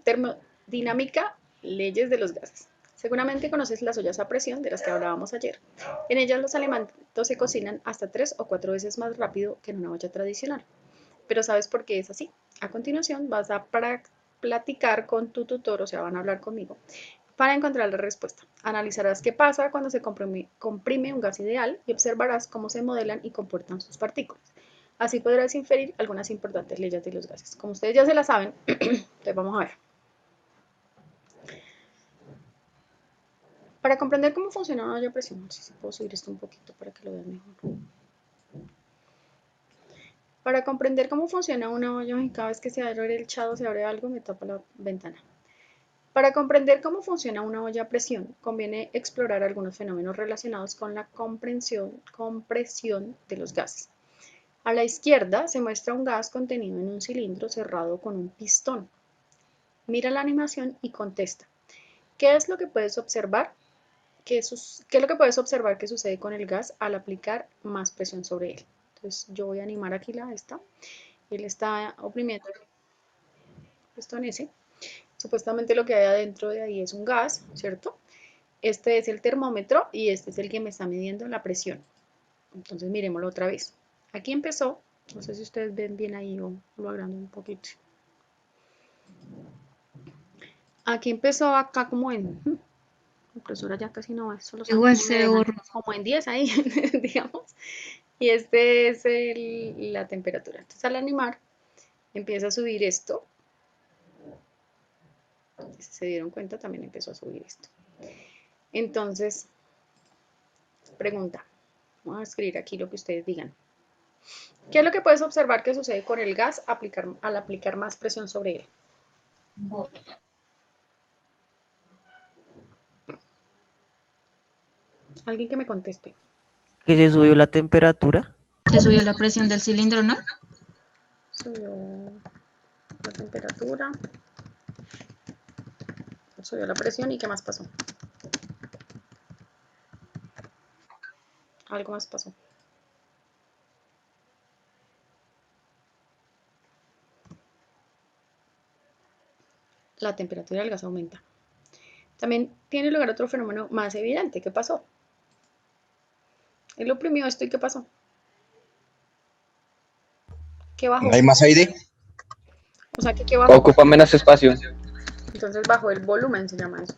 Termodinámica, leyes de los gases. Seguramente conoces las ollas a presión de las que hablábamos ayer. En ellas los alimentos se cocinan hasta 3 o 4 veces más rápido que en una olla tradicional. Pero ¿sabes por qué es así? A continuación vas a platicar con tu tutor, o sea, van a hablar conmigo, para encontrar la respuesta. Analizarás qué pasa cuando se comprime un gas ideal y observarás cómo se modelan y comportan sus partículas. Así podrás inferir algunas importantes leyes de los gases. Como ustedes ya se las saben, entonces vamos a ver. Para comprender cómo funciona una olla a presión, no sé si puedo subir esto un poquito para que lo vean mejor. Para comprender cómo funciona una olla, y cada vez que se abre el chado, se abre algo, me tapa la ventana. Para comprender cómo funciona una olla a presión, conviene explorar algunos fenómenos relacionados con la compresión de los gases. A la izquierda se muestra un gas contenido en un cilindro cerrado con un pistón. Mira la animación y contesta. ¿Qué es lo que puedes observar? ¿Qué es lo que puedes observar que sucede con el gas al aplicar más presión sobre él? Entonces yo voy a animar aquí esta. Él está oprimiendo el pistón ese. Supuestamente lo que hay adentro de ahí es un gas, ¿cierto? Este es el termómetro y este es el que me está midiendo la presión. Entonces miremoslo otra vez. Aquí empezó, no sé si ustedes ven bien ahí o lo agrando un poquito. Aquí empezó acá como en, la impresora ya casi no va, solo saben Igual cómo me se dejan, borró. como en 10 ahí, digamos. Y este es la temperatura. Entonces al animar empieza a subir esto. Si se dieron cuenta también empezó a subir esto. Entonces, pregunta. Vamos a escribir aquí lo que ustedes digan. ¿Qué es lo que puedes observar que sucede con el gas al aplicar más presión sobre él? Alguien que me conteste. Que se subió la temperatura. Se subió la presión del cilindro, ¿no? Subió la temperatura, subió la presión y ¿qué más pasó? Algo más pasó. La temperatura del gas aumenta. También tiene lugar otro fenómeno más evidente. ¿Qué pasó? Él oprimió esto y ¿qué pasó? ¿Qué bajó? ¿Hay más aire? O sea, ¿qué bajó? Ocupa menos espacio. Entonces bajó el volumen, se llama eso.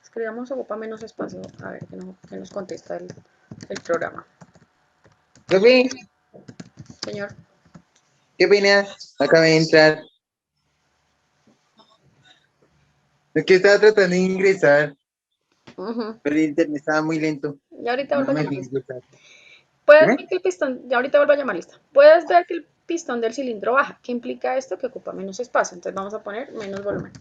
Escribamos ocupa menos espacio, a ver qué nos contesta el programa. Profe, Señor, qué pena, acabé de entrar. Es que estaba tratando de ingresar, pero el internet estaba muy lento. ya ahorita No vuelvo a me llamar, dejé lista. ingresar. Puedes ¿Dime? ver que el pistón, ya ahorita vuelvo a llamar, lista. Puedes ver que el pistón del cilindro baja. ¿Qué implica esto? Que ocupa menos espacio. Entonces vamos a poner menos volumen.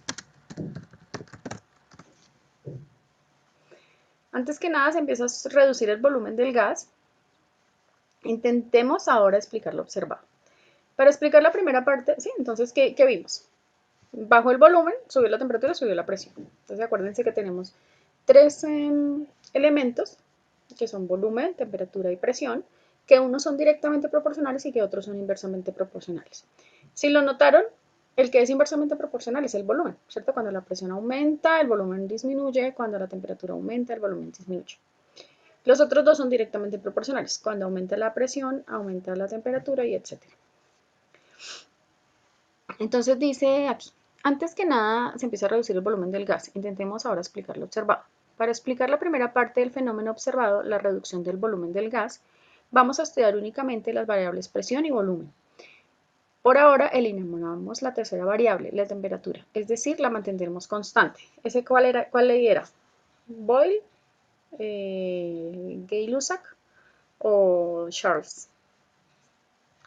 Antes que nada se empieza a reducir el volumen del gas. Intentemos ahora explicar lo observado. Para explicar la primera parte, sí, entonces, ¿qué vimos? Bajó el volumen, subió la temperatura, subió la presión. Entonces acuérdense que tenemos tres elementos, que son volumen, temperatura y presión, que unos son directamente proporcionales y que otros son inversamente proporcionales. Si lo notaron, el que es inversamente proporcional es el volumen, ¿cierto? Cuando la presión aumenta, el volumen disminuye, cuando la temperatura aumenta, el volumen disminuye. Los otros dos son directamente proporcionales. Cuando aumenta la presión, aumenta la temperatura y etcétera. Entonces dice aquí, antes que nada se empieza a reducir el volumen del gas. Intentemos ahora explicar lo observado. Para explicar la primera parte del fenómeno observado, la reducción del volumen del gas, vamos a estudiar únicamente las variables presión y volumen. Por ahora eliminamos la tercera variable, la temperatura, es decir, la mantendremos constante. ¿Ese cuál ley era? ¿Boyle, Gay-Lussac o Charles?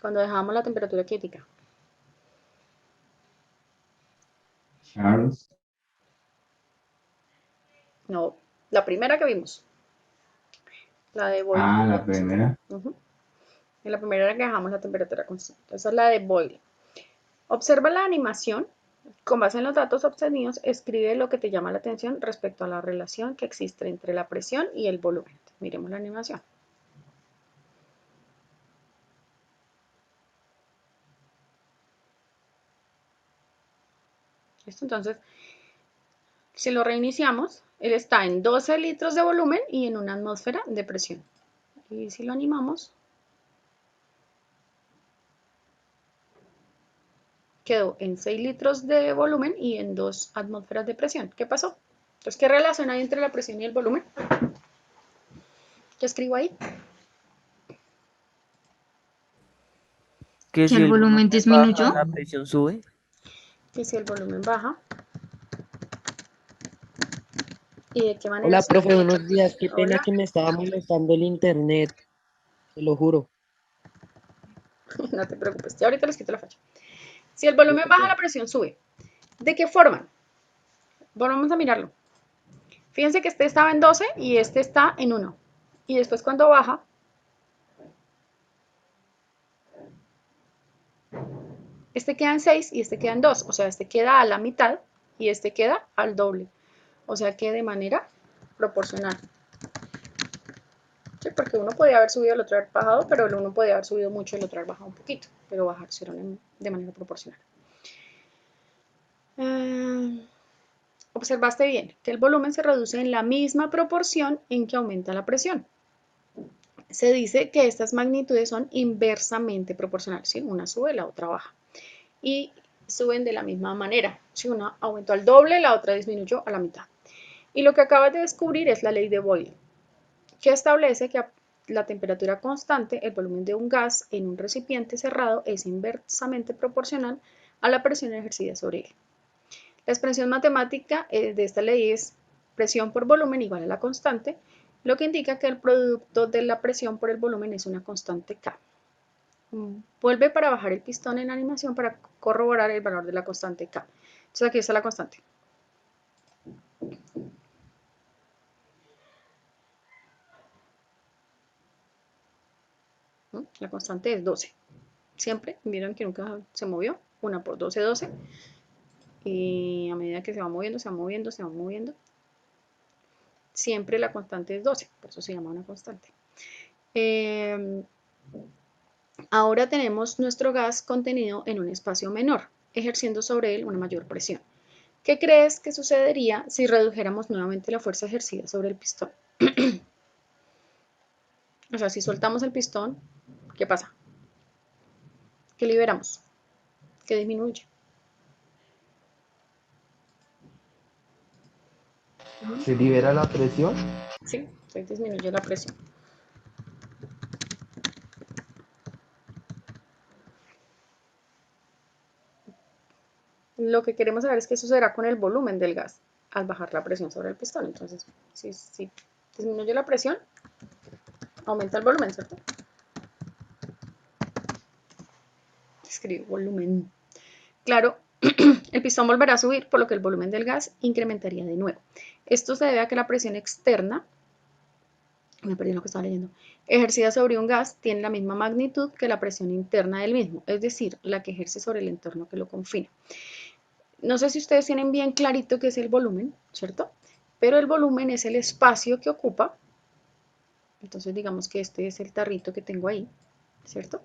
Cuando dejamos la temperatura quieta. Charles. No, la primera que vimos, la de Boyle. Ah, la primera. En la primera era que dejamos la temperatura constante. Esa es la de Boyle. Observa la animación. Con base en los datos obtenidos, escribe lo que te llama la atención respecto a la relación que existe entre la presión y el volumen. Miremos la animación. ¿Listo? Entonces, si lo reiniciamos, él está en 12 litros de volumen y en una atmósfera de presión. Y si lo animamos, quedó en 6 litros de volumen y en 2 atmósferas de presión. ¿Qué pasó? Entonces, ¿qué relación hay entre la presión y el volumen? ¿Qué escribo ahí? Que Que si el el volumen volumen baja, disminuyó. la presión sube. Y si el volumen baja, ¿y de qué manera Hola, sube? profe, buenos días. Qué pena Hola, que me estaba molestando el internet, te lo juro. no te preocupes, ya ahorita les quito la facha. Si el volumen Listo, baja, la profe. presión sube. ¿De qué forma? Vamos a mirarlo. Fíjense que este estaba en 12 y este está en 1. Y después cuando baja, este queda en 6 y este queda en 2. O sea, este queda a la mitad y este queda al doble. O sea que de manera proporcional. Sí, porque uno podía haber subido, el otro haber bajado, pero el uno podía haber subido mucho, el otro haber bajado un poquito. Pero bajaron de manera proporcional. Observaste bien que el volumen se reduce en la misma proporción en que aumenta la presión. Se dice que estas magnitudes son inversamente proporcionales, ¿sí? Una sube, la otra baja. Y suben de la misma manera. Si una aumentó al doble, la otra disminuyó a la mitad. Y lo que acabas de descubrir es la ley de Boyle, que establece que a la temperatura constante, el volumen de un gas en un recipiente cerrado es inversamente proporcional a la presión ejercida sobre él. La expresión matemática de esta ley es presión por volumen igual a la constante, lo que indica que el producto de la presión por el volumen es una constante K. Vuelve para bajar el pistón en animación para corroborar el valor de la constante K. Entonces aquí está la constante. La constante es 12. Siempre, vieron que nunca se movió. 1 por 12, 12. Y a medida que se va moviendo, se va moviendo, se va moviendo, siempre la constante es 12. Por eso se llama una constante. Ahora tenemos nuestro gas contenido en un espacio menor, ejerciendo sobre él una mayor presión. ¿Qué crees que sucedería si redujéramos nuevamente la fuerza ejercida sobre el pistón? O sea, si soltamos el pistón, ¿qué pasa? ¿Qué liberamos? ¿Qué disminuye? ¿Se libera la presión? Sí, se disminuye la presión. Lo que queremos saber es qué sucederá con el volumen del gas al bajar la presión sobre el pistón. Entonces, si disminuye la presión, aumenta el volumen, ¿cierto? Escribo volumen. Claro, el pistón volverá a subir, por lo que el volumen del gas incrementaría de nuevo. Esto se debe a que la presión externa, me perdí en lo que estaba leyendo, ejercida sobre un gas tiene la misma magnitud que la presión interna del mismo, es decir, la que ejerce sobre el entorno que lo confina. No sé si ustedes tienen bien clarito qué es el volumen, ¿cierto? Pero el volumen es el espacio que ocupa. Entonces digamos que este es el tarrito que tengo ahí, ¿cierto?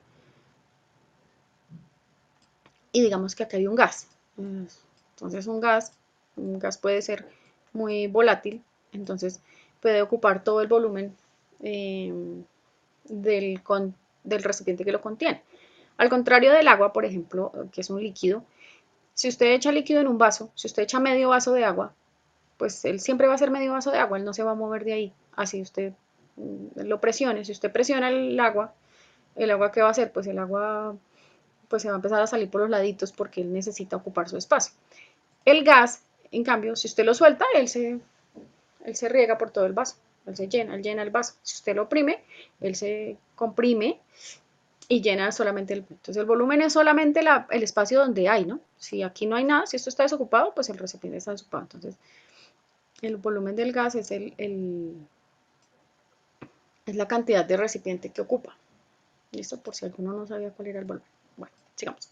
Y digamos que acá hay un gas. Entonces un gas puede ser muy volátil, entonces puede ocupar todo el volumen del recipiente que lo contiene. Al contrario del agua, por ejemplo, que es un líquido, si usted echa líquido en un vaso, si usted echa medio vaso de agua, pues él siempre va a ser medio vaso de agua, él no se va a mover de ahí, así usted lo presione. Si usted presiona el agua ¿qué va a hacer? Pues el agua pues se va a empezar a salir por los laditos porque él necesita ocupar su espacio. El gas, en cambio, si usted lo suelta, él se riega por todo el vaso, él llena el vaso. Si usted lo oprime, él se comprime y llena solamente entonces el volumen es solamente el espacio donde hay, ¿no? Si aquí no hay nada, si esto está desocupado, pues el recipiente está desocupado. Entonces, el volumen del gas es es la cantidad de recipiente que ocupa. ¿Listo? Por si alguno no sabía cuál era el volumen. Bueno, sigamos.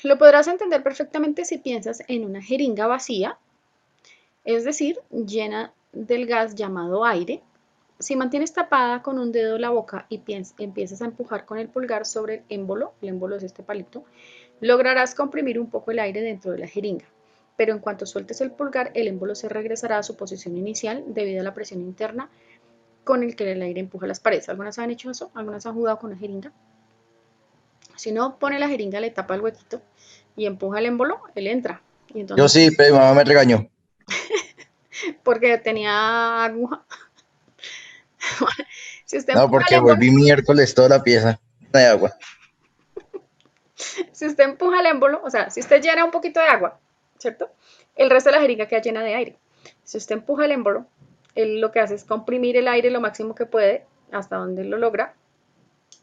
Lo podrás entender perfectamente si piensas en una jeringa vacía, es decir, llena del gas llamado aire. Si mantienes tapada con un dedo la boca y empiezas a empujar con el pulgar sobre el émbolo es este palito, Lograrás comprimir un poco el aire dentro de la jeringa, pero en cuanto sueltes el pulgar, el émbolo se regresará a su posición inicial debido a la presión interna con el que el aire empuja las paredes. ¿Algunas han hecho eso? ¿Algunas han jugado con la jeringa? Si uno pone la jeringa, le tapa el huequito y empuja el émbolo, él entra. Y Yo entonces, sí, pero mi mamá me regañó. porque tenía aguja. Si usted No, empuja el porque émbolo, volví miércoles toda la pieza de agua. si usted empuja el émbolo, o sea, si usted llena un poquito de agua, ¿cierto? El resto de la jeringa queda llena de aire. Si usted empuja el émbolo, él lo que hace es comprimir el aire lo máximo que puede, hasta donde lo logra,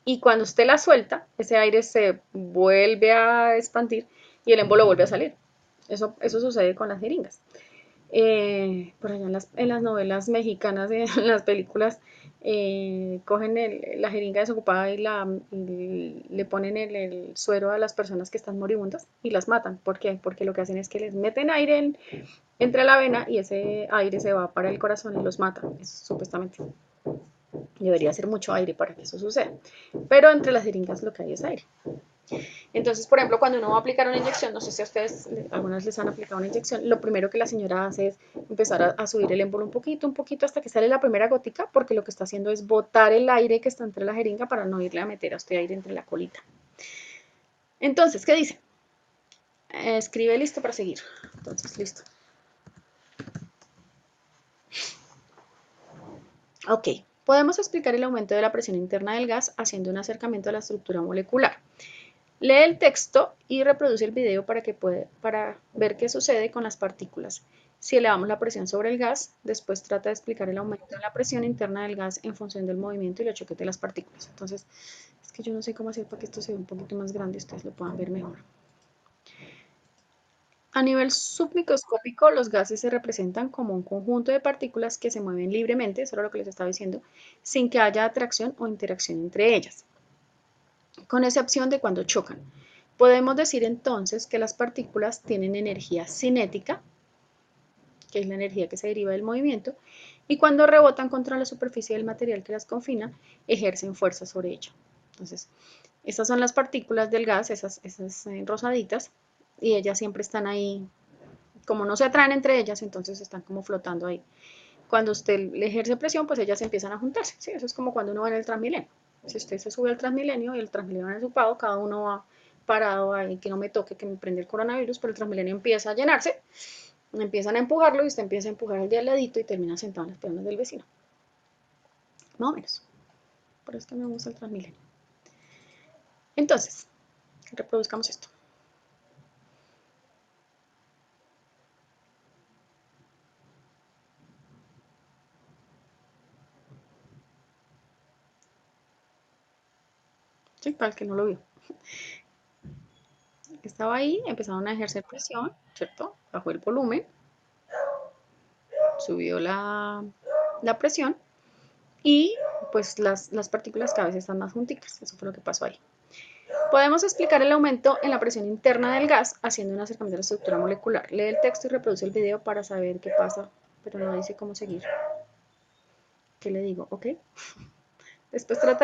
y cuando usted la suelta, ese aire se vuelve a expandir y el émbolo vuelve a salir. Eso sucede con las jeringas. Por allá en las novelas mexicanas, en las películas, cogen la jeringa desocupada y le ponen el suero a las personas que están moribundas y las matan. ¿Por qué? Porque lo que hacen es que les meten aire entre la vena y ese aire se va para el corazón y los mata, supuestamente. Debería ser mucho aire para que eso suceda. Pero entre las jeringas lo que hay es aire. Entonces, por ejemplo, cuando uno va a aplicar una inyección, no sé si a ustedes algunas les han aplicado una inyección, lo primero que la señora hace es empezar a subir el émbolo un poquito hasta que sale la primera gotica, porque lo que está haciendo es botar el aire que está entre la jeringa para no irle a meter a usted aire entre la colita. Entonces, ¿qué dice? Escribe listo para seguir. Entonces, listo. Ok, podemos explicar el aumento de la presión interna del gas haciendo un acercamiento a la estructura molecular. Lee el texto y reproduce el video para ver qué sucede con las partículas. Si elevamos la presión sobre el gas, después trata de explicar el aumento de la presión interna del gas en función del movimiento y los choques de las partículas. Entonces, es que yo no sé cómo hacer para que esto sea un poquito más grande y ustedes lo puedan ver mejor. A nivel submicroscópico, los gases se representan como un conjunto de partículas que se mueven libremente, eso era lo que les estaba diciendo, sin que haya atracción o interacción entre ellas, con excepción de cuando chocan. Podemos decir entonces que las partículas tienen energía cinética, que es la energía que se deriva del movimiento, y cuando rebotan contra la superficie del material que las confina, ejercen fuerza sobre ella. Entonces, estas son las partículas del gas, esas rosaditas, y ellas siempre están ahí, como no se atraen entre ellas, entonces están como flotando ahí. Cuando usted le ejerce presión, pues ellas empiezan a juntarse, ¿sí? Eso es como cuando uno va en el Transmilenio. Si usted se sube al Transmilenio y el Transmilenio va desocupado, cada uno va parado ahí, que no me toque, que me prende el coronavirus, pero el Transmilenio empieza a llenarse, empiezan a empujarlo y usted empieza a empujar al de al ladito y termina sentado en las piernas del vecino. Más o menos. Por eso es que me gusta el Transmilenio. Entonces, reproduzcamos esto. Sí, para el que no lo vio. Estaba ahí, empezaron a ejercer presión, ¿cierto? Bajó el volumen, subió la presión y pues las partículas cada vez están más juntitas. Eso fue lo que pasó ahí. Podemos explicar el aumento en la presión interna del gas haciendo un acercamiento a la estructura molecular. Lee el texto y reproduce el video para saber qué pasa, pero no dice cómo seguir. ¿Qué le digo? ¿Ok? Después trata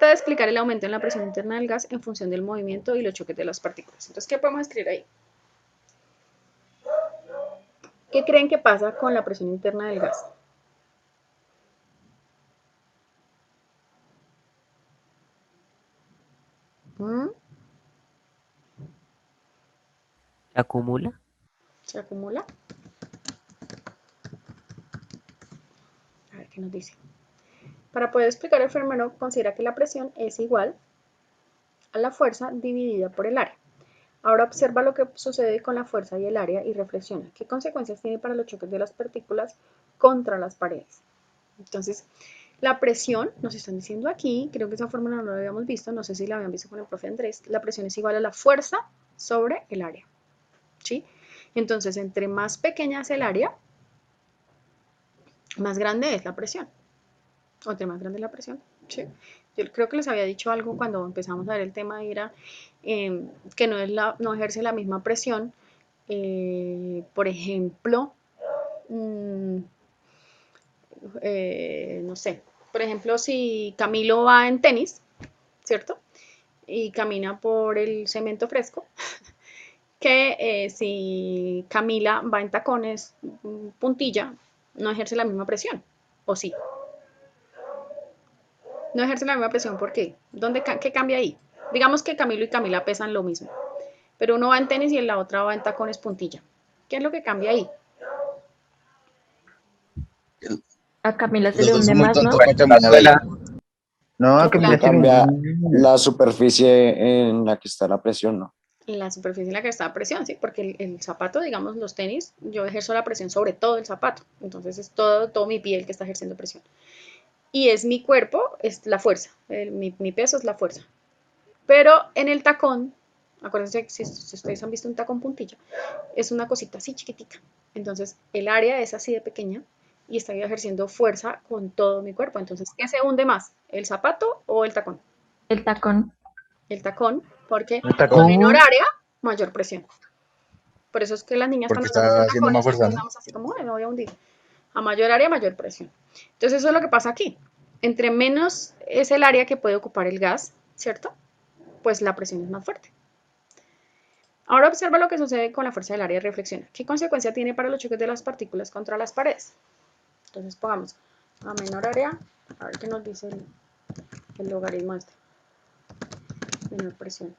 de explicar el aumento en la presión interna del gas en función del movimiento y los choques de las partículas. Entonces, ¿qué podemos escribir ahí? ¿Qué creen que pasa con la presión interna del gas? ¿Mm? ¿Se acumula? ¿Se acumula? A ver qué nos dice. Para poder explicar el fenómeno, considera que la presión es igual a la fuerza dividida por el área. Ahora observa lo que sucede con la fuerza y el área y reflexiona. ¿Qué consecuencias tiene para los choques de las partículas contra las paredes? Entonces, la presión, nos están diciendo aquí, creo que esa fórmula no la habíamos visto, no sé si la habían visto con el profe Andrés, la presión es igual a la fuerza sobre el área, ¿sí? Entonces, entre más pequeña es el área, más grande es la presión. O entre más grande es la presión, ¿sí? Yo creo que les había dicho algo cuando empezamos a ver el tema, era que no ejerce la misma presión. Por ejemplo, no sé, por ejemplo, si Camilo va en tenis, ¿cierto? y camina por el cemento fresco, que si Camila va en tacones, puntilla, no ejerce la misma presión, ¿o sí? No ejerce la misma presión, ¿por qué? ¿Qué cambia ahí? Digamos que Camilo y Camila pesan lo mismo, pero uno va en tenis y la otra va en tacones puntilla. ¿Qué es lo que cambia ahí? A Camila se Los le dos hunde son muy más, ¿no? tontos para caminar ahí. No, ¿Qué Camila tal? se Cambia me... la superficie en la que está la presión, ¿no? La superficie en la que está la presión, ¿sí? Porque el zapato, digamos, los tenis, yo ejerzo la presión sobre todo el zapato. Entonces es todo mi piel que está ejerciendo presión. Y es mi cuerpo, es la fuerza. Mi peso es la fuerza. Pero en el tacón, acuérdense que si ustedes han visto un tacón puntilla, es una cosita así chiquitica. Entonces el área es así de pequeña y estoy ejerciendo fuerza con todo mi cuerpo. Entonces, ¿qué se hunde más? ¿El zapato o el tacón? El tacón. El tacón, porque ¿El a menor tacón? área, mayor presión. Por eso es que las niñas Porque cuando andamos en está haciendo más tacones fuerza, ¿no? andamos así como, me voy a hundir. A mayor área, mayor presión. Entonces eso es lo que pasa aquí. Entre menos es el área que puede ocupar el gas, ¿cierto? Pues la presión es más fuerte. Ahora observa lo que sucede con la fuerza del área y reflexiona. ¿Qué consecuencia tiene para los choques de las partículas contra las paredes? Entonces pongamos a menor área, a ver qué nos dice el logaritmo este. Menor presión.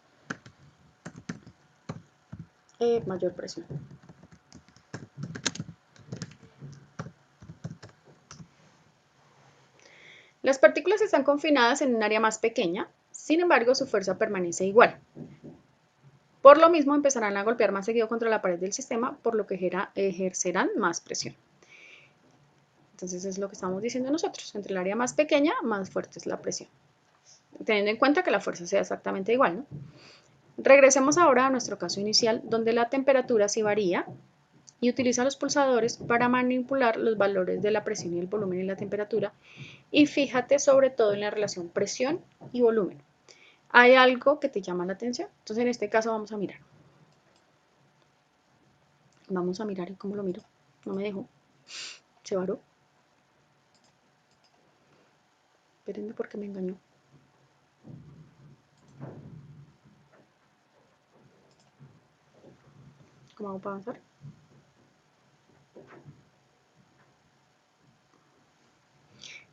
Mayor presión. Las partículas están confinadas en un área más pequeña, sin embargo su fuerza permanece igual. Por lo mismo empezarán a golpear más seguido contra la pared del sistema, por lo que ejercerán más presión. Entonces es lo que estamos diciendo nosotros. Entre el área más pequeña, más fuerte es la presión. Teniendo en cuenta que la fuerza sea exactamente igual, ¿no? Regresemos ahora a nuestro caso inicial, donde la temperatura sí varía y utiliza los pulsadores para manipular los valores de la presión y el volumen y la temperatura. Y fíjate sobre todo en la relación presión y volumen. ¿Hay algo que te llama la atención? Entonces en este caso vamos a mirar. Vamos a mirar, ¿y cómo lo miro? No me dejó. Se varó. Espérenme porque me engañó. ¿Cómo hago para avanzar?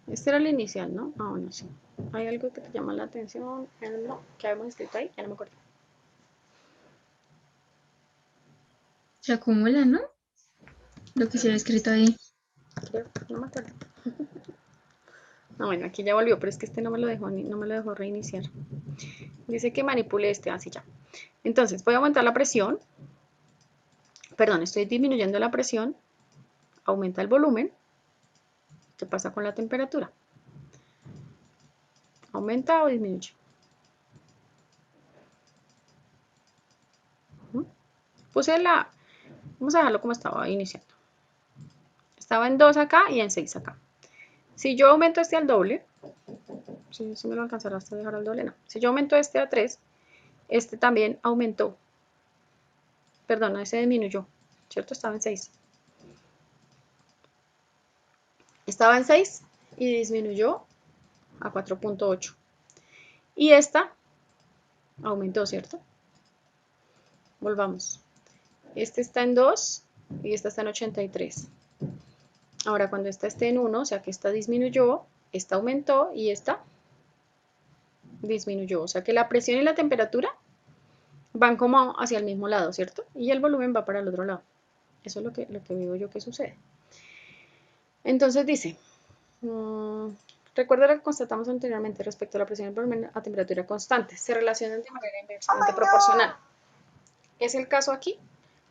Este era el inicial, ¿no? Ah, bueno, sí. ¿Hay algo que te llama la atención? No, ¿qué habíamos escrito ahí? Ya no me acuerdo. Se acumula, ¿no? Lo que se había escrito ahí. Creo, no me acuerdo. No, bueno, aquí ya volvió, pero es que este no me lo dejó reiniciar. Dice que manipule este, así ya. Entonces, voy a aumentar la presión. Perdón, estoy disminuyendo la presión. Aumenta el volumen. ¿Qué pasa con la temperatura? ¿Aumenta o disminuye? Puse vamos a dejarlo como estaba iniciando. Estaba en 2 acá y en 6 acá. Si yo aumento este al doble, si me lo alcanzarás a dejar al doble, no. Si yo aumento este a 3, este también aumentó. Perdón, ese disminuyó, ¿cierto? Estaba en 6. Estaba en 6 y disminuyó a 4.8. Y esta aumentó, ¿cierto? Volvamos. Este está en 2 y esta está en 83. Ahora, cuando esta esté en 1, o sea que esta disminuyó, esta aumentó y esta disminuyó. O sea que la presión y la temperatura van como hacia el mismo lado, ¿cierto? Y el volumen va para el otro lado. Eso es lo que veo yo que sucede. Entonces dice, recuerda lo que constatamos anteriormente respecto a la presión y el volumen a temperatura constante. Se relacionan de manera inversamente proporcional. ¿Es el caso aquí?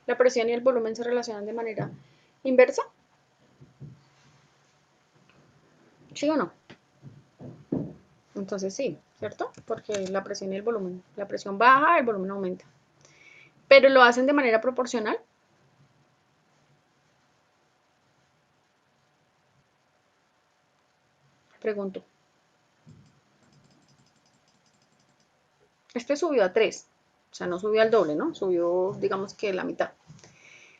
¿La presión y el volumen se relacionan de manera inversa? ¿Sí o no? Entonces sí, ¿cierto? Porque la presión y el volumen. La presión baja, el volumen aumenta. Pero lo hacen de manera proporcional. Pregunto. Este subió a 3. O sea, no subió al doble, ¿no? Subió, digamos que la mitad.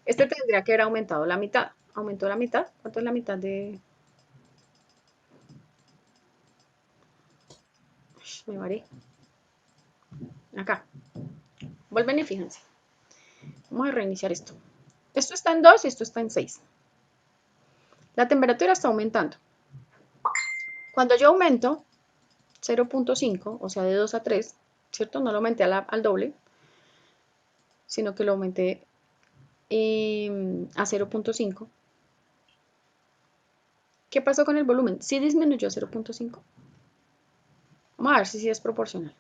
Este tendría que haber aumentado la mitad. ¿Aumentó la mitad? ¿Cuánto es la mitad de...? Me varé. Acá. Vuelven y fíjense. Vamos a reiniciar esto. Esto está en 2 y esto está en 6. La temperatura está aumentando. Cuando yo aumento 0.5, o sea, de 2 a 3, ¿cierto? No lo aumenté al doble, sino que lo aumenté a 0.5. ¿Qué pasó con el volumen? ¿Sí disminuyó 0.5? Vamos a ver si sí es proporcional.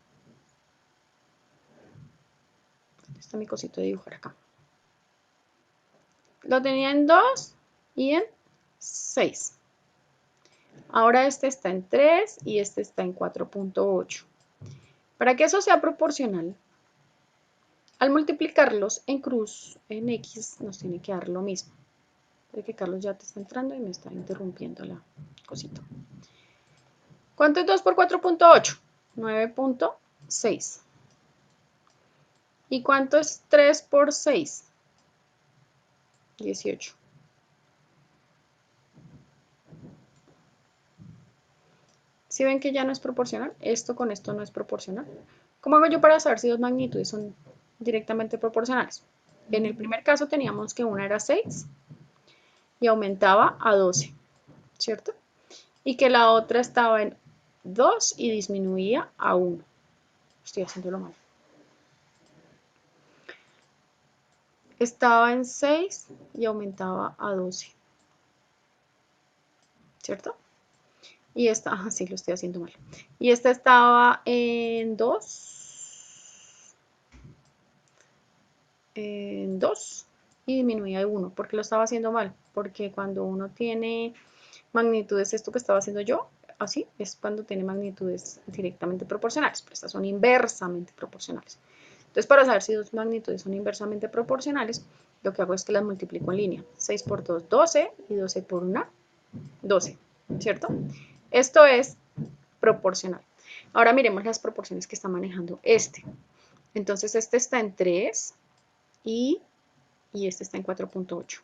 ¿Dónde está mi cosito de dibujar acá? Lo tenía en 2 y en 6. Ahora este está en 3 y este está en 4.8. Para que eso sea proporcional, al multiplicarlos en cruz, en X, nos tiene que dar lo mismo. Creo que Carlos ya te está entrando y me está interrumpiendo la cosita. ¿Cuánto es 2 por 4.8? 9.6. ¿Y cuánto es 3 por 6? 18. ¿Sí ven que ya no es proporcional? Esto con esto no es proporcional. ¿Cómo hago yo para saber si dos magnitudes son directamente proporcionales? En el primer caso teníamos que una era 6 y aumentaba a 12, ¿cierto? Y que la otra estaba en 2 y disminuía a 1. Estoy haciéndolo mal. Estaba en 6 y aumentaba a 12, ¿cierto? Y esta, sí, lo estoy haciendo mal. Y esta estaba en 2 y disminuía de 1. ¿Por qué lo estaba haciendo mal? Porque cuando uno tiene magnitudes, esto que estaba haciendo yo, así, es cuando tiene magnitudes directamente proporcionales, pero estas son inversamente proporcionales. Entonces, para saber si dos magnitudes son inversamente proporcionales, lo que hago es que las multiplico en línea. 6 por 2, 12, y 12 por 1, 12, ¿cierto? Esto es proporcional. Ahora miremos las proporciones que está manejando este. Entonces, este está en 3 y este está en 4.8.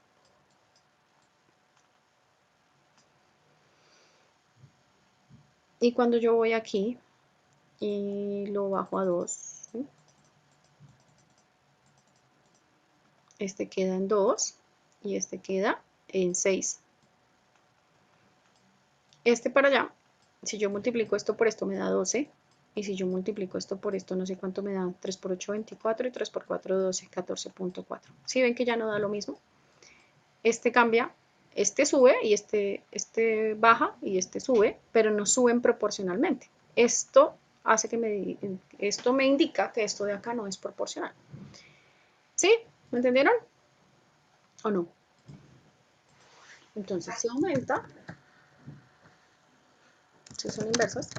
Y cuando yo voy aquí y lo bajo a 2, ¿sí? Este queda en 2 y este queda en 6. Este para allá, si yo multiplico esto por esto me da 12, y si yo multiplico esto por esto no sé cuánto me da, 3 por 8, 24, y 3 por 4, 12, 14.4. ¿Sí ven que ya no da lo mismo? Este cambia, este sube y este baja y este sube, pero no suben proporcionalmente. Esto hace que esto me indica que esto de acá no es proporcional. ¿Sí? ¿Me entendieron? ¿O no? Entonces, si aumenta, si son inversas,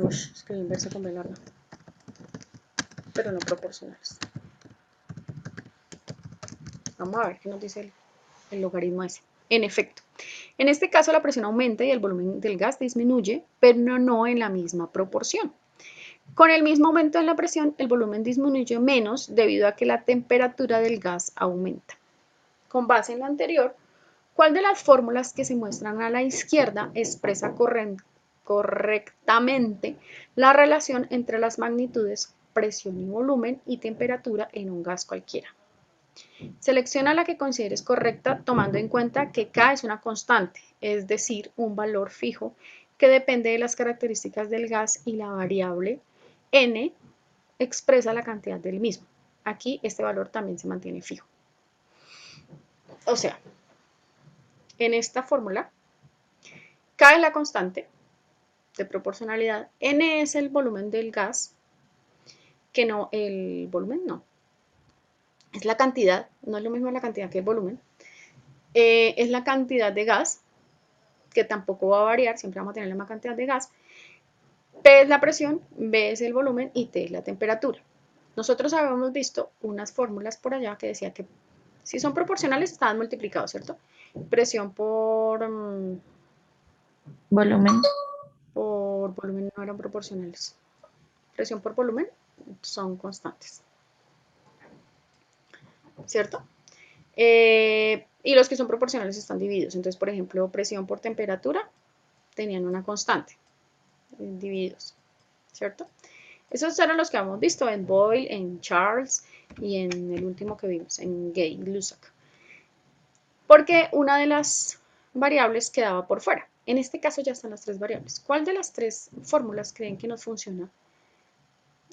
escribí inversa con B larga, pero no proporcionales. Vamos a ver qué nos dice el logaritmo ese. En efecto, en este caso la presión aumenta y el volumen del gas disminuye, pero no en la misma proporción. Con el mismo aumento en la presión, el volumen disminuye menos debido a que la temperatura del gas aumenta. Con base en lo anterior, ¿cuál de las fórmulas que se muestran a la izquierda expresa correctamente la relación entre las magnitudes presión y volumen y temperatura en un gas cualquiera? Selecciona la que consideres correcta tomando en cuenta que K es una constante, es decir, un valor fijo que depende de las características del gas y la variable N expresa la cantidad del mismo. Aquí este valor también se mantiene fijo. O sea, en esta fórmula, K es la constante de proporcionalidad, N es el volumen del gas, que no, el volumen no, es la cantidad, no es lo mismo la cantidad que el volumen, es la cantidad de gas, que tampoco va a variar, siempre vamos a tener la misma cantidad de gas. P es la presión, B es el volumen y T es la temperatura. Nosotros habíamos visto unas fórmulas por allá que decía que si son proporcionales estaban multiplicados, ¿cierto? Presión por Volumen. volumen no eran proporcionales. Presión por volumen son constantes, ¿cierto? Y los que son proporcionales están divididos. Entonces, por ejemplo, presión por temperatura tenían una constante, divididos, ¿cierto? Esos eran los que habíamos visto en Boyle, en Charles y en el último que vimos, en Gay-Lussac. Porque una de las variables quedaba por fuera. En este caso ya están las tres variables. ¿Cuál de las tres fórmulas creen que nos funciona?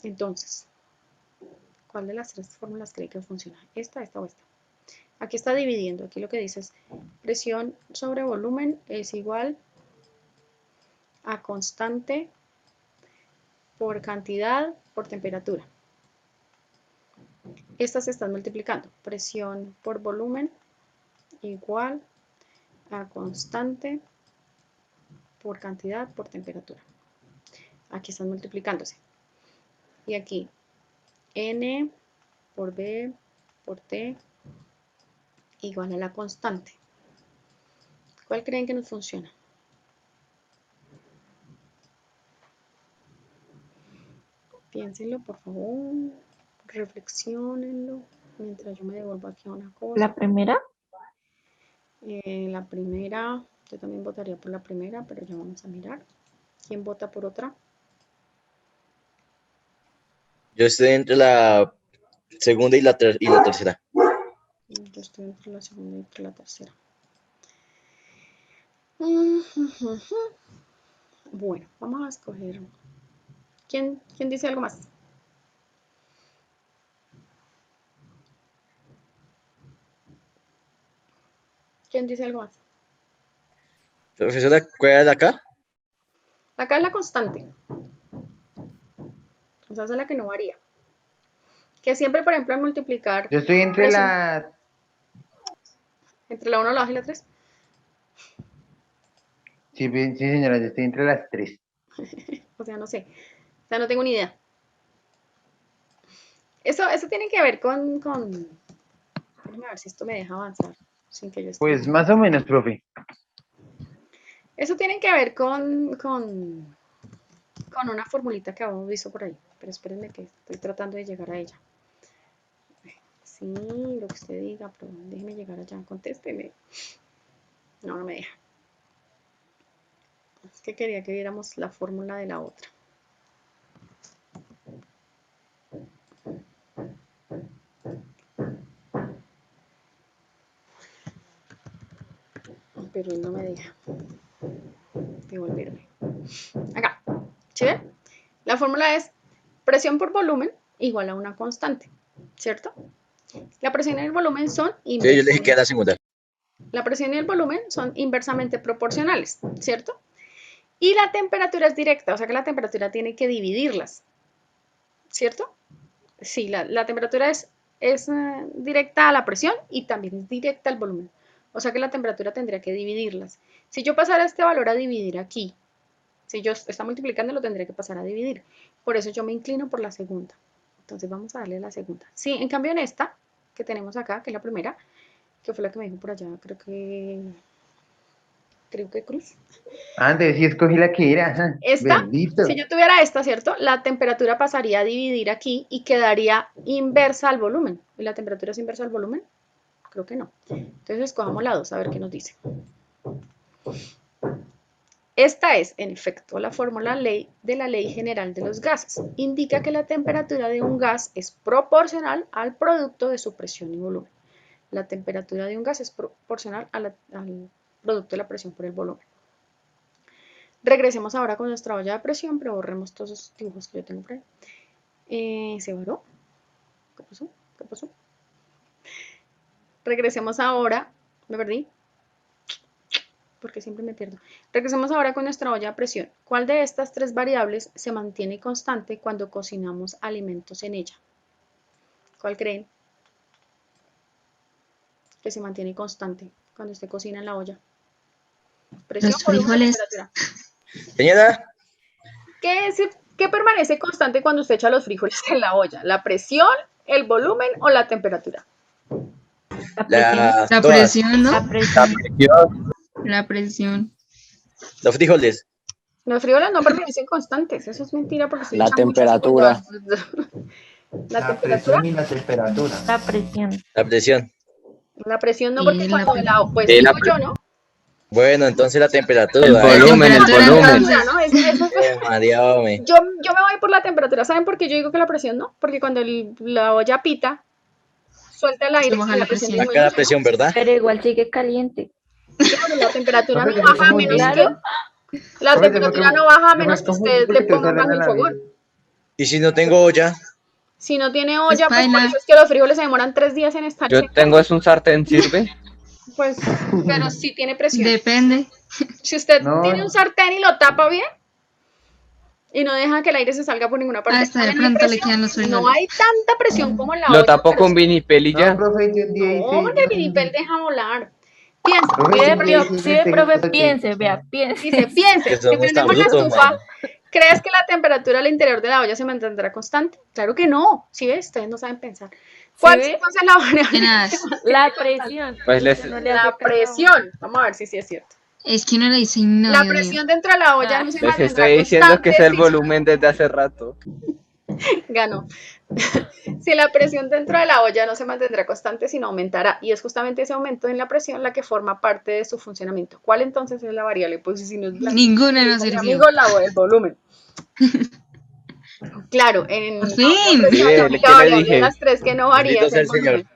Entonces, ¿cuál de las tres fórmulas creen que funciona? ¿Esta o esta? Aquí está dividiendo. Aquí lo que dice es presión sobre volumen es igual a constante por cantidad por temperatura. Estas se están multiplicando. Presión por volumen igual a constante por cantidad por temperatura. Aquí están multiplicándose. Y aquí N por B por T igual a la constante. ¿Cuál creen que nos funciona? Piénsenlo, por favor. Reflexionenlo mientras yo me devuelvo aquí a una cosa. La primera. La primera, yo también votaría por la primera, pero ya vamos a mirar. ¿Quién vota por otra? Yo estoy entre la segunda y la tercera. Yo estoy entre la segunda y entre la tercera. Bueno, vamos a escoger. ¿Quién dice algo más? ¿Quién dice algo más? Profesora, ¿cuál es de acá? Acá es la constante. O sea, es la que no varía. Que siempre, por ejemplo, al multiplicar... Yo estoy entre la... ¿Entre la 1, la 2 y la 3? Sí, señora, yo estoy entre las tres. O sea, no sé. O sea, no tengo ni idea. Eso tiene que ver con... Déjame ver si esto me deja avanzar sin que yo esté... Pues más o menos, profe. Eso tiene que ver con una formulita que habíamos visto por ahí. Pero espérenme que estoy tratando de llegar a ella. Sí, lo que usted diga, pero déjeme llegar allá. Contésteme. No, no me deja. Es que quería que viéramos la fórmula de la otra. Pero él no me deja devolverme. Acá. ¿Sí ven? La fórmula es presión por volumen igual a una constante, ¿cierto? La presión y el volumen son Sí, yo le dije que era la segunda. La presión y el volumen son inversamente proporcionales, ¿cierto? Y la temperatura es directa, o sea que la temperatura tiene que dividirlas, ¿cierto? Sí, la temperatura es directa a la presión y también es directa al volumen. O sea que la temperatura tendría que dividirlas. Si yo pasara este valor a dividir aquí, si yo está multiplicando, lo tendría que pasar a dividir. Por eso yo me inclino por la segunda. Entonces vamos a darle a la segunda. Sí, en cambio en esta que tenemos acá, que es la primera, que fue la que me dijo por allá, creo que Cruz. Antes sí escogí la que era. Esta, Bendito. si yo tuviera esta, ¿cierto? La temperatura pasaría a dividir aquí y quedaría inversa al volumen. ¿Y la temperatura es inversa al volumen? Creo que no. Entonces escojamos la 2 a ver qué nos dice. Esta es, en efecto, la fórmula de la ley general de los gases. Indica que la temperatura de un gas es proporcional al producto de su presión y volumen. La temperatura de un gas es proporcional al producto de la presión por el volumen. Regresemos ahora con nuestra olla de presión, pero borremos todos esos dibujos que yo tengo por ahí. ¿Se borró? ¿Qué pasó? ¿Qué pasó? Regresemos ahora. Me perdí. Porque siempre me pierdo. Regresemos ahora con nuestra olla de presión. ¿Cuál de estas tres variables se mantiene constante cuando cocinamos alimentos en ella? ¿Cuál creen que se mantiene constante cuando usted cocina en la olla? Presión, Los volumen, frijoles. temperatura. Señora, ¿Qué permanece constante cuando usted echa los frijoles en la olla? ¿La presión, el volumen o la temperatura? La La todas. presión, ¿no? La presión. La presión. Los frijoles. Los frijoles no permanecen constantes, eso es mentira porque se La echan mucho temperatura. La temperatura, y la temperatura. La presión. La presión. la presión no, Y porque la cuando pues Sí, la digo yo, ¿no? Bueno, entonces la temperatura. El volumen, el temperatura, volumen. Temperatura, ¿no? Eso es Ay, María, hombre. Yo me voy por la temperatura. ¿Saben por qué yo digo que la presión no? Porque cuando la olla pita, suelta el aire Se baja y la la presión presión. Saca la disminuye, ¿no? presión, ¿verdad? Pero igual sigue caliente. Claro, la temperatura no Profe, yo me baja a confundí. menos Claro. que la Profe, temperatura no baja a yo me menos que confundí ustedes le porque te pongan sale bajo la el nariz. fogón. Y si no tengo olla, Si no tiene Pues olla, pues por paila. eso es que los frijoles se demoran 3 días en estar Yo secos. tengo es un sartén, ¿sirve? Pues, pero sí tiene presión. Depende. Si usted No. tiene un sartén y lo tapa bien y no deja que el aire se salga por ninguna parte, Hasta ¿no de hay pronto le presión? quedan los No frijoles. hay tanta presión como en la Lo olla, tapo pero con sí. vinipel y No, ya. profe, yo un día No, hice. hombre, el vinipel deja volar. Piensa, Profe, yo un día hice Sí, profe, lentejitas piense, vea, piense. dice, que piense, si somos tan prendemos la brutos, estufa, mano. ¿crees que la temperatura al interior de la olla se mantendrá constante? Claro que no. ¿Sí ves? Ustedes no saben pensar. ¿Cuál es ve? entonces la variable que Tenaz. se mantiene La constante? presión. Pues les, Usted no le hace La caso a uno. presión. Vamos a ver si sí es cierto. Es que uno le dice no, La Dios mío. presión dentro de la olla Ah, no se les mantendrá estoy diciendo que es constante el volumen desde hace rato. ganó. Si la presión dentro de la olla no se mantendrá constante, sino aumentará. Y es justamente ese aumento en la presión la que forma parte de su funcionamiento. ¿Cuál entonces es la variable? Pues si no es blanco, Ninguna nos mi sirvió. amigo, el volumen. Claro, en Por la fin. presión, la única ¿Qué le variable de dije? las tres que no varía Bendito es sea el el Señor. volumen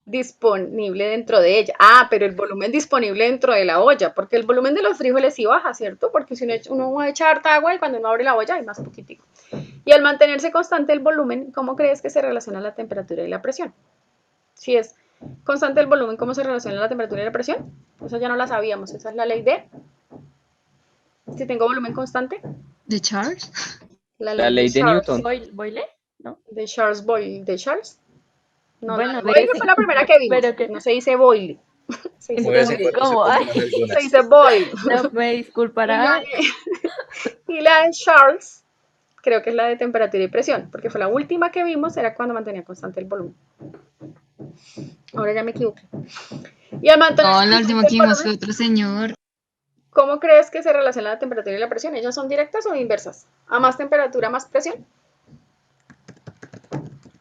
disponible dentro de ella. Ah, pero el volumen disponible dentro de la olla, porque el volumen de los frijoles sí baja, ¿cierto? Porque si uno echa harta agua y cuando uno abre la olla hay más poquitico. Y al mantenerse constante el volumen, ¿cómo crees que se relaciona la temperatura y la presión? Si es constante el volumen, ¿cómo se relaciona la temperatura y la presión? Eso ya no la sabíamos, esa es la ley de... Si tengo volumen constante, ¿De Charles? la La ley ley de Charles, Newton. ¿Boile? ¿No? de Charles Boyle, ¿de Charles? No, Bueno, la de pero Boyle sí. fue la primera que vimos, Pero que, no se dice Boyle, se dice De vez en entonces, cuando se ¿cómo? confunden Ay, Se algunas. dice Boyle. no me Y la, disculpará. y la de Charles, creo que es la de temperatura y presión, porque fue la última que vimos, era cuando mantenía constante el volumen. Ahora ya me equivoqué. Y al mantener No, la última constante que el vimos fue volumen, otro señor. ¿cómo crees que se relaciona la temperatura y la presión? ¿Ellas son directas o inversas? A más temperatura, más presión.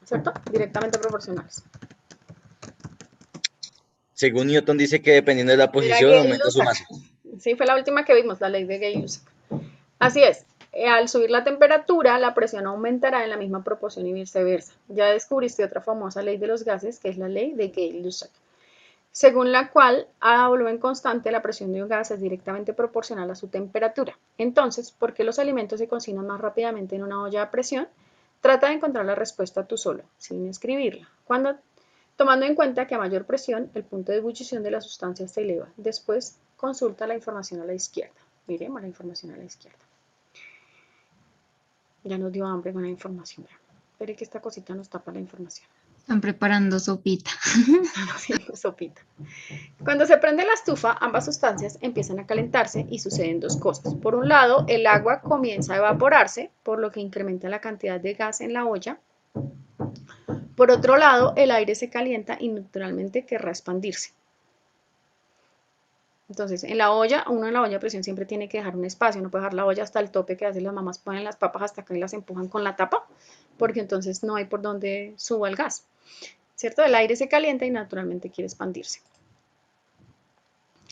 ¿Cierto? Directamente proporcionales. Según Newton dice que dependiendo de la Era posición aumenta su masa. Gay-Lussac. Sí, fue la última que vimos, la ley de Gay-Lussac. Así es. Al subir la temperatura, la presión aumentará en la misma proporción y viceversa. Ya descubriste otra famosa ley de los gases, que es la ley de Gay-Lussac, según la cual a volumen constante la presión de un gas es directamente proporcional a su temperatura. Entonces, ¿por qué los alimentos se cocinan más rápidamente en una olla a presión? Trata de encontrar la respuesta tú solo, sin escribirla. Tomando en cuenta que a mayor presión, el punto de ebullición de la sustancia se eleva. Después, consulta la información a la izquierda. Miremos la información a la izquierda. Ya nos dio hambre con la información. Espere que esta cosita nos tapa la información. Están preparando sopita. Están haciendo sopita. Cuando se prende la estufa, ambas sustancias empiezan a calentarse y suceden dos cosas. Por un lado, el agua comienza a evaporarse, por lo que incrementa la cantidad de gas en la olla. Por otro lado, el aire se calienta y naturalmente querrá expandirse. Entonces, uno en la olla a presión siempre tiene que dejar un espacio, no puede dejar la olla hasta el tope que a veces las mamás ponen las papas hasta acá y las empujan con la tapa, porque entonces no hay por donde suba el gas, ¿cierto? El aire se calienta y naturalmente quiere expandirse.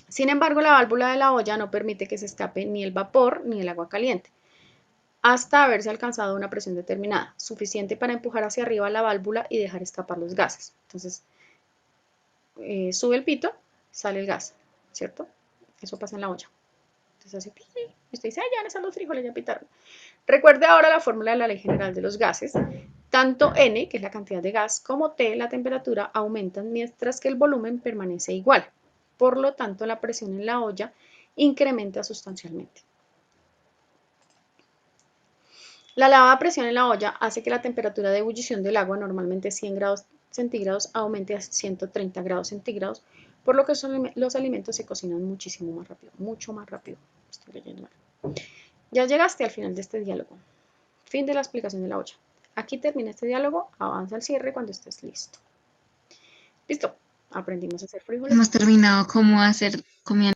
Sin embargo, la válvula de la olla no permite que se escape ni el vapor ni el agua caliente, hasta haberse alcanzado una presión determinada, suficiente para empujar hacia arriba la válvula y dejar escapar los gases. Entonces, sube el pito, sale el gas, ¿cierto? Eso pasa en la olla. Entonces hace y usted dice, ya no están los frijoles, ya pitaron. Recuerde ahora la fórmula de la ley general de los gases. Tanto N, que es la cantidad de gas, como T, la temperatura, aumentan mientras que el volumen permanece igual. Por lo tanto, la presión en la olla incrementa sustancialmente. La elevada presión en la olla hace que la temperatura de ebullición del agua, normalmente 100 grados centígrados, aumente a 130 grados centígrados, por lo que los alimentos se cocinan muchísimo más rápido, mucho más rápido. Estoy leyendo mal. Ya llegaste al final de este diálogo. Fin de la explicación de la olla. Aquí termina este diálogo, avanza al cierre cuando estés listo. Listo, aprendimos a hacer frijoles. Hemos terminado cómo hacer comida